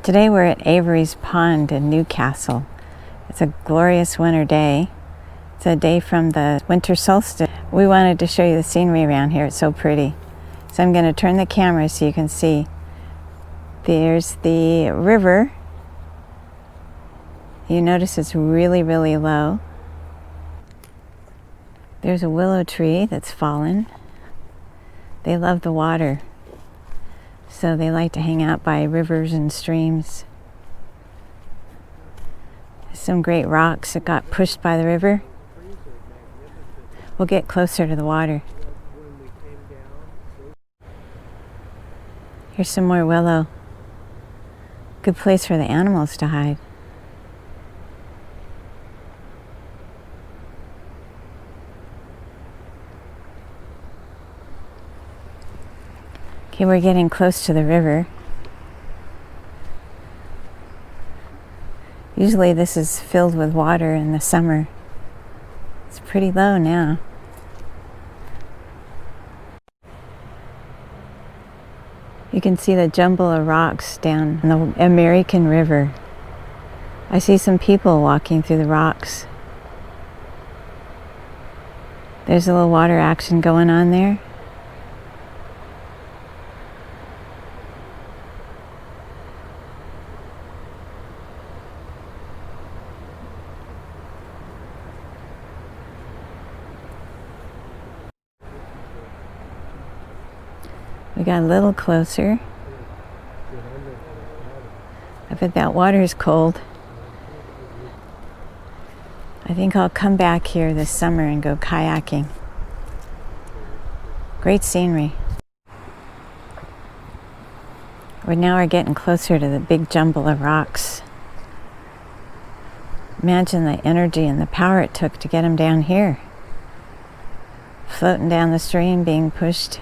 Today we're at Averys Pond in Newcastle. It's a glorious winter day. It's a day from the winter solstice. We wanted to show you the scenery around here. It's so pretty. So I'm going to turn the camera so you can see. There's the river. You notice it's really, really low. There's a willow tree that's fallen. They love the water, so they like to hang out by rivers and streams. There's some great rocks that got pushed by the river. We'll get closer to the water. Here's some more willow. Good place for the animals to hide. Okay, we're getting close to the river. Usually this is filled with water in the summer. It's pretty low now. You can see the jumble of rocks down in the American River. I see some people walking through the rocks. There's a little water action going on there. We got a little closer. I bet that water is cold. I think I'll come back here this summer and go kayaking. Great scenery. We're getting closer to the big jumble of rocks. Imagine the energy and the power it took to get them down here. Floating down the stream, being pushed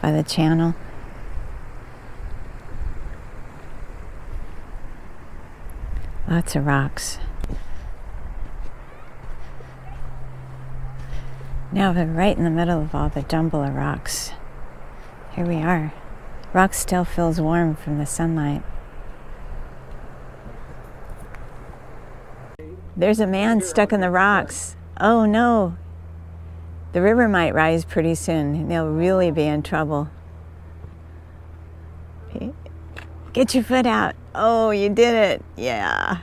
by the channel. Lots of rocks. Now we're right in the middle of all the jumble of rocks. Here we are. Rock still feels warm from the sunlight. There's a man stuck in the rocks. Oh no! The river might rise pretty soon. They'll really be in trouble. Okay. Get your foot out. Oh, you did it. Yeah.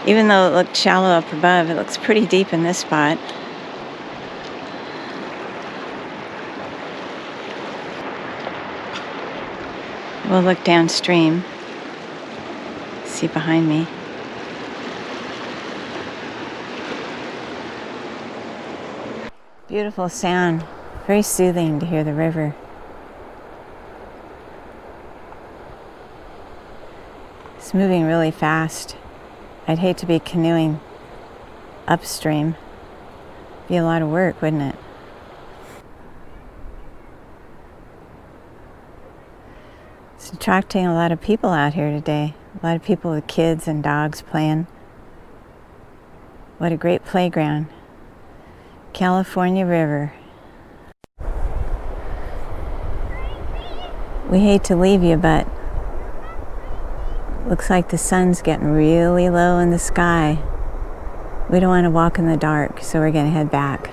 Even though it looked shallow up above, it looks pretty deep in this spot. We'll look downstream. See behind me. Beautiful sound. Very soothing to hear the river. It's moving really fast. I'd hate to be canoeing upstream. Be a lot of work, wouldn't it? It's attracting a lot of people out here today. A lot of people with kids and dogs playing. What a great playground. California River. We hate to leave you, but looks like the sun's getting really low in the sky. We don't want to walk in the dark, so we're going to head back.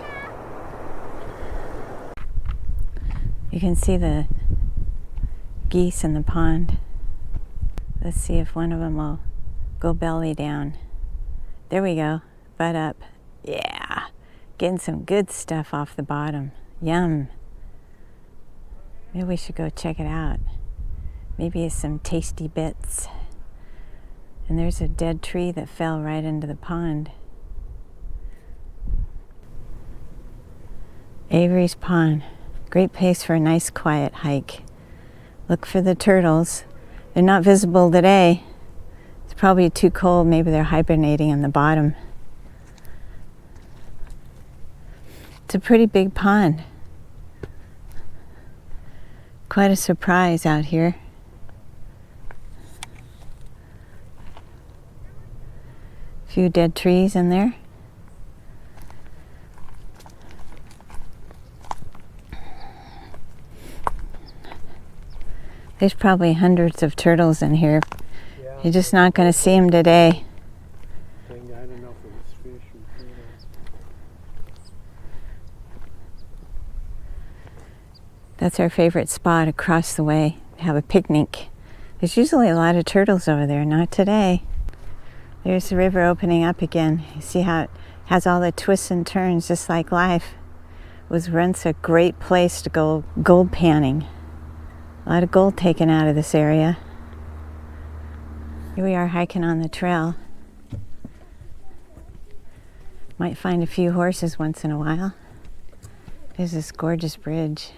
You can see the geese in the pond. Let's see if one of them will go belly down. There we go, butt up. Yeah, getting some good stuff off the bottom. Yum. Maybe we should go check it out. Maybe it's some tasty bits. And there's a dead tree that fell right into the pond. Averys Pond. Great place for a nice quiet hike. Look for the turtles. They're not visible today. It's probably too cold. Maybe they're hibernating in the bottom. It's a pretty big pond. Quite a surprise out here. A few dead trees in there. There's probably hundreds of turtles in here. Yeah. You're just not going to see them today. I don't know if it was fish or turtles. That's our favorite spot across the way. Have a picnic. There's usually a lot of turtles over there, not today. There's the river opening up again. You see how it has all the twists and turns, just like life. It was once a great place to go gold panning. A lot of gold taken out of this area. Here we are hiking on the trail. Might find a few horses once in a while. There's this gorgeous bridge.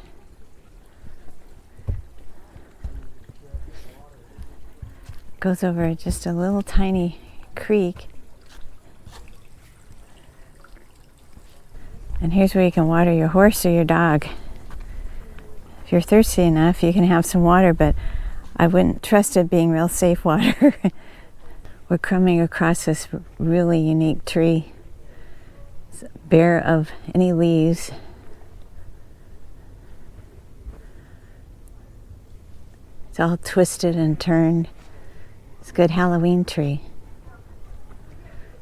Goes over just a little tiny creek. And here's where you can water your horse or your dog. If you're thirsty enough, you can have some water, but I wouldn't trust it being real safe water. We're coming across this really unique tree. It's bare of any leaves. It's all twisted and turned. It's a good Halloween tree.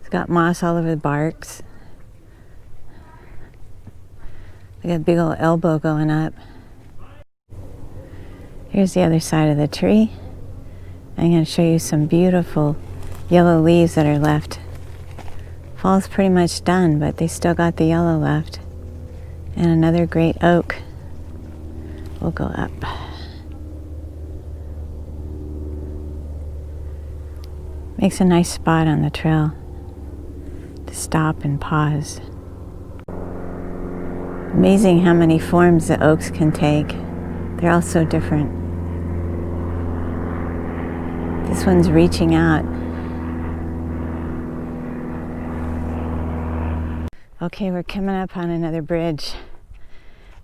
It's got moss all over the barks. They got a big old elbow going up. Here's the other side of the tree. I'm going to show you some beautiful yellow leaves that are left. Fall's pretty much done, but they still got the yellow left. And another great oak. We'll go up. Makes a nice spot on the trail to stop and pause. Amazing how many forms the oaks can take. They're all so different. This one's reaching out. Okay, we're coming up on another bridge.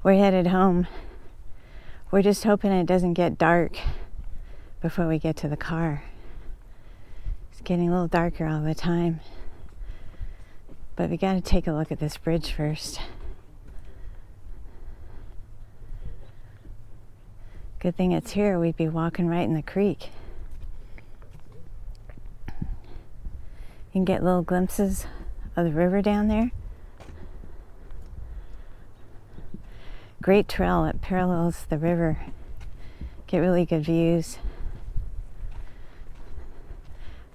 We're headed home. We're just hoping it doesn't get dark before we get to the car. It's getting a little darker all the time. But we got to take a look at this bridge first. Good thing it's here. We'd be walking right in the creek. You can get little glimpses of the river down there. Great trail that parallels the river. Get really good views.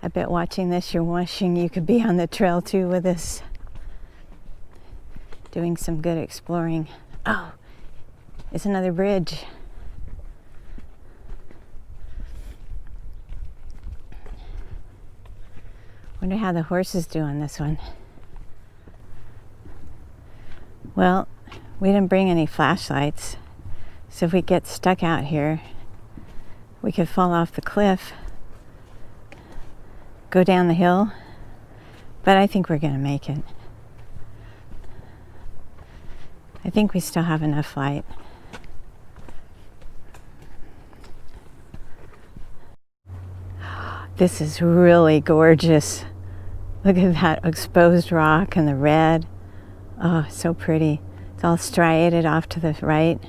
I bet watching this, you're wishing you could be on the trail too with us. Doing some good exploring. Oh, it's another bridge. Wonder how the horses do on this one. Well, we didn't bring any flashlights, so if we get stuck out here, we could fall off the cliff, go down the hill, but I think we're gonna make it. I think we still have enough light. This is really gorgeous. Look at that exposed rock and the red. Oh, so pretty. It's all striated off to the right.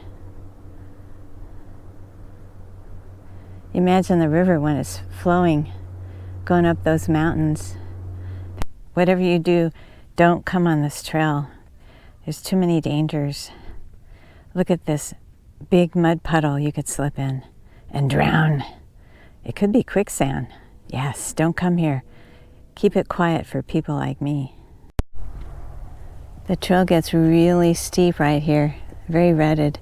Imagine the river when it's flowing, going up those mountains. Whatever you do, don't come on this trail. There's too many dangers. Look at this big mud puddle you could slip in and drown. It could be quicksand. Yes, don't come here. Keep it quiet for people like me. The trail gets really steep right here, very rutted.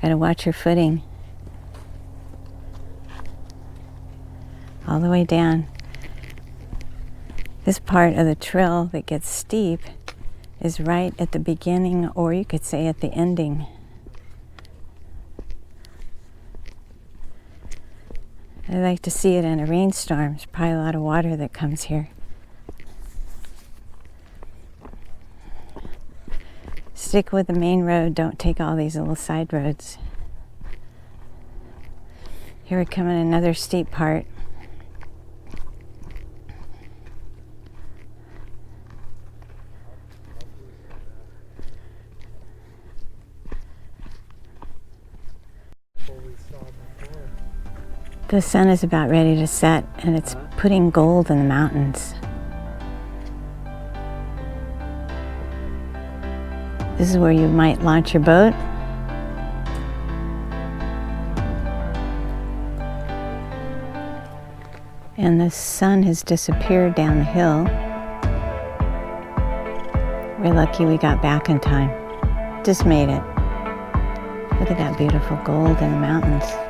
Gotta watch your footing. All the way down. This part of the trail that gets steep is right at the beginning, or you could say at the ending. I like to see it in a rainstorm. There's probably a lot of water that comes here. Stick with the main road. Don't take all these little side roads. Here we come in another steep part. What we saw before. The sun is about ready to set, and it's putting gold in the mountains. This is where you might launch your boat. And the sun has disappeared down the hill. We're lucky we got back in time. Just made it. Look at that beautiful gold in the mountains.